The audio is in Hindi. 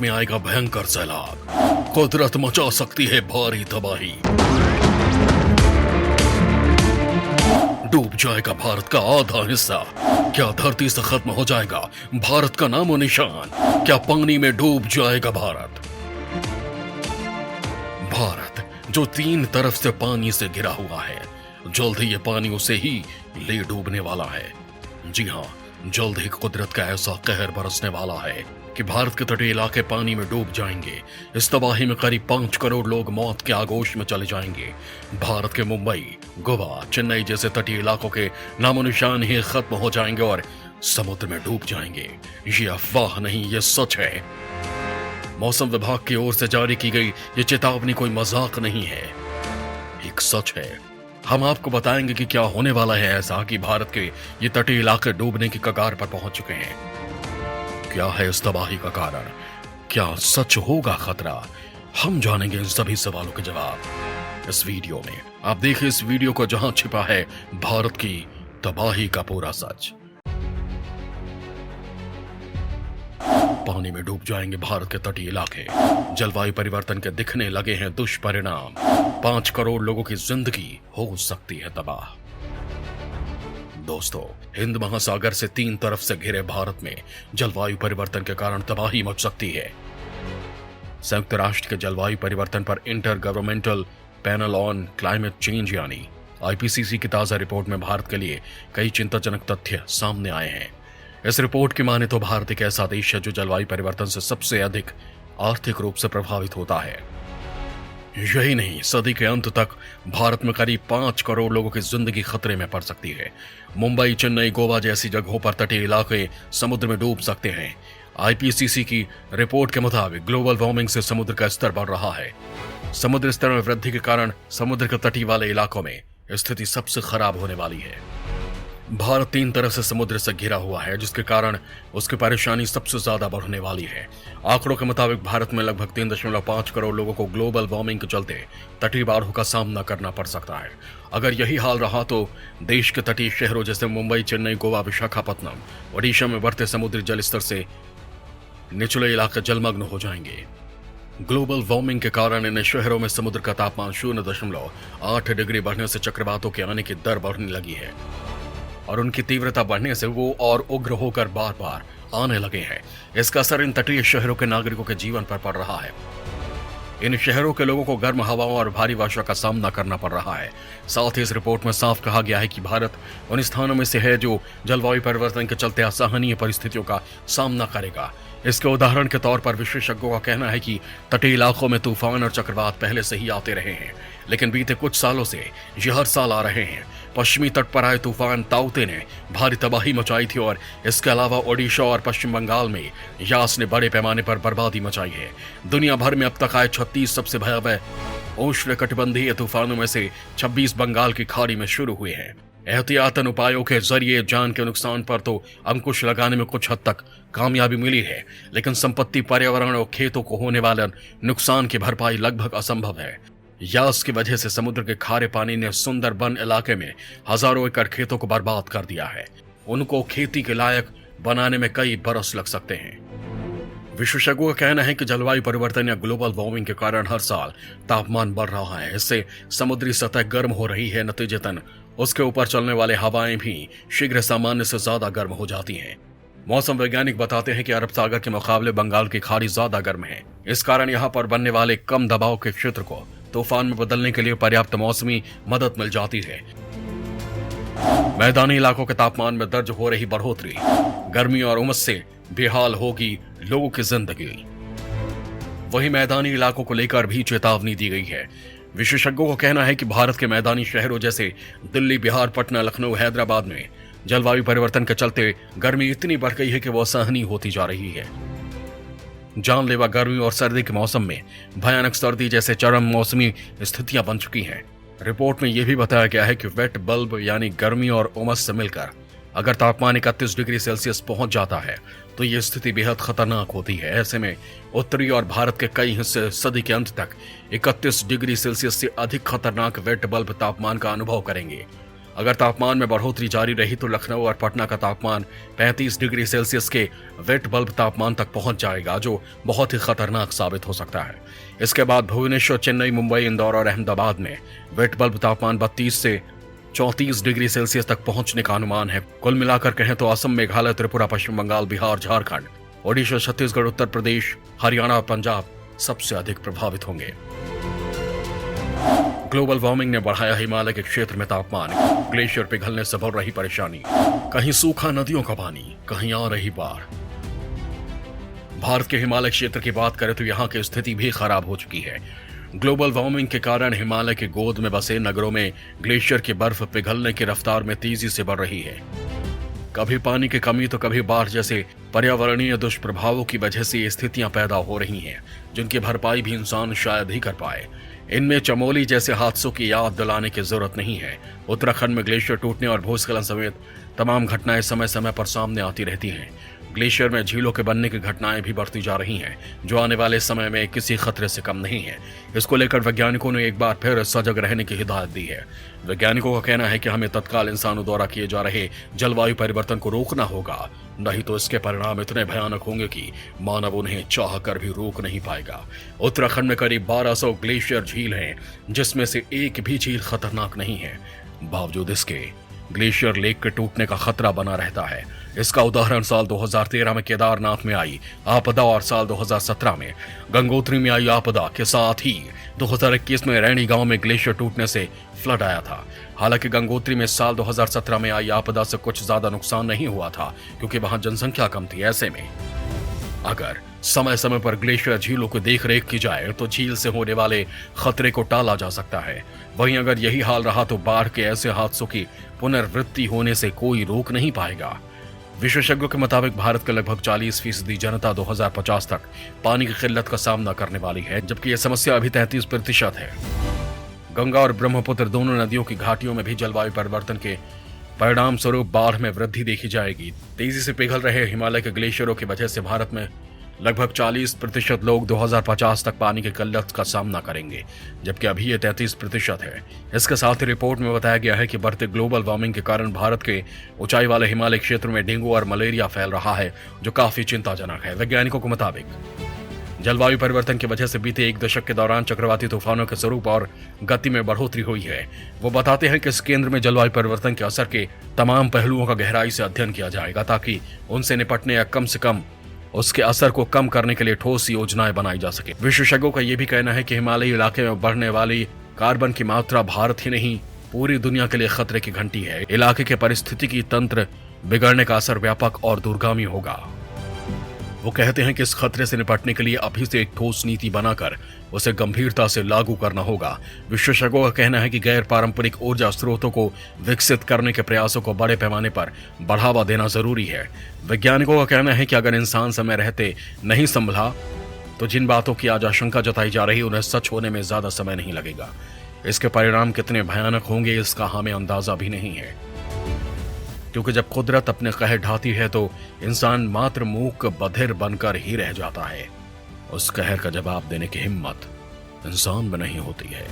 में आएगा भयंकर सैलाब। कुदरत मचा सकती है भारी तबाही। डूब जाएगा भारत का आधा हिस्सा। क्या धरती से खत्म हो जाएगा भारत का नामो निशान? क्या पानी में डूब जाएगा भारत? भारत जो 3 तरफ से पानी से घिरा हुआ है, जल्द ही ये पानी उसे ही ले डूबने वाला है। जी हाँ, जल्द ही कुदरत का ऐसा कहर बरसने वाला है कि भारत के तटीय इलाके पानी में डूब जाएंगे। इस तबाही में करीब 5 करोड़ लोग मौत के आगोश में चले जाएंगे। भारत के मुंबई, गोवा, चेन्नई जैसे तटीय इलाकों के नामो निशान ही खत्म हो जाएंगे और समुद्र में डूब जाएंगे। ये अफवाह नहीं, ये सच है। मौसम विभाग की ओर से जारी की गई ये चेतावनी कोई मजाक नहीं है, एक सच है। हम आपको बताएंगे कि क्या होने वाला है ऐसा कि भारत के ये तटीय इलाके डूबने की कगार पर पहुंच चुके हैं। क्या है इस तबाही का कारण? क्या सच होगा खतरा? हम जानेंगे इन सभी सवालों के जवाब इस वीडियो में। आप देखिए इस वीडियो को, जहां छिपा है भारत की तबाही का पूरा सच। पानी में डूब जाएंगे भारत के तटीय इलाके। जलवायु परिवर्तन के दिखने लगे हैं दुष्परिणाम। 5 करोड़ लोगों की जिंदगी हो सकती है तबाह। दोस्तों, हिंद महासागर से 3 तरफ से घिरे भारत में जलवायु परिवर्तन के कारण तबाही मच सकती है। संयुक्त राष्ट्र के जलवायु परिवर्तन पर inter governmental panel on climate change यानी IPCC की ताजा रिपोर्ट में भारत के लिए कई चिंताजनक तथ्य सामने आए हैं। इस रिपोर्ट की माने तो भारत एक ऐसा देश है जो जलवायु परिवर्तन से सबसे अधिक आर्थिक रूप से प्रभावित होता है। यही नहीं, सदी के अंत तक भारत में करीब 5 करोड़ लोगों की जिंदगी खतरे में पड़ सकती है। मुंबई, चेन्नई, गोवा जैसी जगहों पर तटीय इलाके समुद्र में डूब सकते हैं। IPCC की रिपोर्ट के मुताबिक ग्लोबल वार्मिंग से समुद्र का स्तर बढ़ रहा है। समुद्र स्तर में वृद्धि के कारण समुद्र के तटीय वाले इलाकों में स्थिति सबसे खराब होने वाली है। भारत 3 तरफ से समुद्र से घिरा हुआ है, जिसके कारण उसकी परेशानी सबसे ज्यादा बढ़ने वाली है। आंकड़ों के मुताबिक भारत में लगभग 3.5 करोड़ लोगों को ग्लोबल वार्मिंग के चलते तटीय बाढ़ों का सामना करना पड़ सकता है। अगर यही हाल रहा तो देश के तटीय शहरों जैसे मुंबई, चेन्नई, गोवा, विशाखापत्तनम, ओडिशा में बढ़ते समुद्री जलस्तर से निचले इलाके जलमग्न हो जाएंगे। ग्लोबल वार्मिंग के कारण इन शहरों में समुद्र का तापमान 0.8 डिग्री बढ़ने से चक्रवातों के आने की दर बढ़ने लगी है और उनकी तीव्रता बढ़ने से वो और उग्र होकर बार बार आने लगे हैं। इसका असर इन तटीय शहरों के नागरिकों के जीवन पर पड़ रहा है। इन शहरों के लोगों को गर्म हवाओं और भारी वर्षा का सामना करना पड़ रहा है। साथ ही इस रिपोर्ट में साफ कहा गया है कि भारत उन स्थानों में से है जो जलवायु परिवर्तन के चलते असहनीय परिस्थितियों का सामना करेगा। इसके उदाहरण के तौर पर विशेषज्ञों का कहना है कि तटीय इलाकों में तूफान और चक्रवात पहले से ही आते रहे हैं, लेकिन बीते कुछ सालों से ये हर साल आ रहे हैं। पश्चिमी तट पर आए तूफान ताउते ने भारी तबाही मचाई थी और इसके अलावा ओडिशा और पश्चिम बंगाल में यास ने बड़े पैमाने पर बर्बादी मचाई है। दुनिया भर में अब तक आए 36 सबसे भयावह उष्णकटिबंधीय तूफानों में से 26 बंगाल की खाड़ी में शुरू हुए हैं। एहतियातन उपायों के जरिए जान के नुकसान पर तो अंकुश लगाने में कुछ हद तक कामयाबी मिली है, लेकिन संपत्ति, पर्यावरण और खेतों को होने वाले नुकसान की भरपाई लगभग असंभव है। यास की वजह से समुद्र के खारे पानी ने सुंदरबन इलाके में हजारों एकड़ खेतों को बर्बाद कर दिया है। उनको खेती के लायक बनाने में कई बरस लग सकते हैं। विशेषज्ञों का कहना है कि जलवायु परिवर्तन या ग्लोबल वार्मिंग के कारण हर साल तापमान बढ़ रहा है। इससे समुद्री सतह गर्म हो रही है, नतीजतन उसके ऊपर चलने वाले हवाएं भी शीघ्र सामान्य से ज्यादा गर्म हो जाती हैं। मौसम वैज्ञानिक बताते हैं कि अरब सागर के मुकाबले बंगाल की खाड़ी ज्यादा गर्म है। इस कारण यहाँ पर बनने वाले कम दबाव के क्षेत्र को तूफान में बदलने के लिए पर्याप्त मौसमी मदद मिल जाती है। मैदानी इलाकों के तापमान में दर्ज हो रही बढ़ोतरी, गर्मी और उमस से बेहाल होगी लोगों की जिंदगी। वहीं मैदानी इलाकों को लेकर भी चेतावनी दी गई है। विशेषज्ञों का कहना है कि भारत के मैदानी शहरों जैसे दिल्ली, बिहार, पटना, लखनऊ, हैदराबाद में जलवायु परिवर्तन के चलते गर्मी इतनी बढ़ गई है कि वो असहनीय होती जा रही है। जानलेवा गर्मी और सर्दी के मौसम में भयानक सर्दी जैसे चरम मौसमी स्थितियां बन चुकी हैं। रिपोर्ट में यह भी बताया गया है कि वेट बल्ब यानी गर्मी और उमस से मिलकर अगर तापमान 31 डिग्री सेल्सियस पहुंच जाता है तो ये स्थिति बेहद खतरनाक होती है। ऐसे में उत्तरी और भारत के कई हिस्से सदी के अंत तक 31 डिग्री सेल्सियस से अधिक खतरनाक वेट बल्ब तापमान का अनुभव करेंगे। अगर तापमान में बढ़ोतरी जारी रही तो लखनऊ और पटना का तापमान 35 डिग्री सेल्सियस के वेट बल्ब तापमान तक पहुंच जाएगा, जो बहुत ही खतरनाक साबित हो सकता है। इसके बाद भुवनेश्वर, चेन्नई, मुंबई, इंदौर और अहमदाबाद में वेट बल्ब तापमान 32 से 34 डिग्री सेल्सियस तक पहुंचने का अनुमान है। कुल मिलाकर कहें तो असम, मेघालय, त्रिपुरा, पश्चिम बंगाल, बिहार, झारखंड, ओडिशा, छत्तीसगढ़, उत्तर प्रदेश, हरियाणा और पंजाब सबसे अधिक प्रभावित होंगे। ग्लोबल वार्मिंग ने बढ़ाया हिमालय के क्षेत्र में तापमान, ग्लेशियर पिघलने से बढ़ रही परेशानी, कहीं सूखा नदियों का पानी, कहीं आ रही बाढ़। भारत के हिमालय क्षेत्र की बात करें तो यहाँ की स्थिति भी खराब हो चुकी है। ग्लोबल वार्मिंग के कारण हिमालय के गोद में बसे नगरों में ग्लेशियर की बर्फ पिघलने की रफ्तार में तेजी से बढ़ रही है। कभी पानी की कमी तो कभी बाढ़ जैसे पर्यावरणीय दुष्प्रभावों की वजह से ये स्थितियां पैदा हो रही हैं, जिनकी भरपाई भी इंसान शायद ही कर पाए। इनमें चमोली जैसे हादसों की याद दिलाने की जरूरत नहीं है। उत्तराखंड में ग्लेशियर टूटने और भूस्खलन समेत तमाम घटनाएं समय समय पर सामने आती रहती हैं। ग्लेशियर में झीलों के बनने की घटनाएं भी बढ़ती जा रही हैं, जो आने वाले समय में किसी खतरे से कम नहीं है। इसको लेकर वैज्ञानिकों ने एक बार फिर सजग रहने की हिदायत दी है। वैज्ञानिकों का कहना है कि हमें तत्काल इंसानों द्वारा किए जा रहे जलवायु परिवर्तन को रोकना होगा, नहीं तो इसके परिणाम इतने भयानक होंगे कि मानव उन्हें चाह कर भी रोक नहीं पाएगा। उत्तराखंड में करीब 1200 ग्लेशियर झील हैं, जिसमें से एक भी झील खतरनाक नहीं है। बावजूद इसके ग्लेशियर लेक के टूटने का खतरा बना रहता है। इसका उदाहरण साल 2013 में केदारनाथ में आई आपदा और साल 2017 में गंगोत्री में आई आपदा के साथ ही 2021 में रैणी गांव में ग्लेशियर टूटने से फ्लड आया था। हालांकि गंगोत्री में साल 2017 में आई आपदा से कुछ ज्यादा नुकसान नहीं हुआ था, क्योंकि वहां जनसंख्या कम थी। ऐसे में अगर समय समय पर ग्लेशियर झीलों की देखरेख की जाए तो झील से होने वाले खतरे को टाला जा सकता है। वहीं अगर यही हाल रहा तो बाढ़ के ऐसे हादसों की पुनरावृत्ति होने से कोई रोक नहीं पाएगा। विशेषज्ञों के मुताबिक भारत के लगभग 40% जनता 2050 तक पानी की किल्लत का सामना करने वाली है, जबकि यह समस्या अभी 33% है। गंगा और ब्रह्मपुत्र दोनों नदियों की घाटियों में भी जलवायु परिवर्तन के परिणाम स्वरूप बाढ़ में वृद्धि देखी जाएगी। तेजी से पिघल रहे हिमालय के ग्लेशियरों की वजह से भारत में लगभग 40% लोग 2050 तक पानी की किल्लत का सामना करेंगे, जबकि अभी ये 33% है। इसके साथ ही रिपोर्ट में बताया गया है कि बढ़ते ग्लोबल वार्मिंग के कारण भारत के ऊंचाई वाले हिमालय क्षेत्र में डेंगू और मलेरिया फैल रहा है, जो काफी चिंताजनक है। वैज्ञानिकों के मुताबिक जलवायु परिवर्तन की वजह से बीते एक दशक के दौरान चक्रवाती तूफानों के स्वरूप और गति में बढ़ोतरी हुई है। वो बताते हैं कि इस केंद्र में जलवायु परिवर्तन के असर के तमाम पहलुओं का गहराई से अध्ययन किया जाएगा, ताकि उनसे निपटने या कम से कम उसके असर को कम करने के लिए ठोस योजनाएं बनाई जा सके। विशेषज्ञों का यह भी कहना है कि हिमालयी इलाके में बढ़ने वाली कार्बन की मात्रा भारत ही नहीं, पूरी दुनिया के लिए खतरे की घंटी है। इलाके के पारिस्थितिकी तंत्र बिगड़ने का असर व्यापक और दूरगामी होगा। वो कहते हैं कि इस खतरे से निपटने के लिए अभी से एक ठोस नीति बनाकर उसे गंभीरता से लागू करना होगा। विशेषज्ञों का कहना है कि गैर पारंपरिक ऊर्जा स्रोतों को विकसित करने के प्रयासों को बड़े पैमाने पर बढ़ावा देना जरूरी है। वैज्ञानिकों का कहना है कि अगर इंसान समय रहते नहीं संभला तो जिन बातों की आज आशंका जताई जा रही है उन्हें सच होने में ज्यादा समय नहीं लगेगा। इसके परिणाम कितने भयानक होंगे इसका हमें अंदाजा भी नहीं है, क्योंकि जब कुदरत अपने कहर ढाती है तो इंसान मात्र मूक बधिर बनकर ही रह जाता है। उस कहर का जवाब देने की हिम्मत इंसान में नहीं होती है।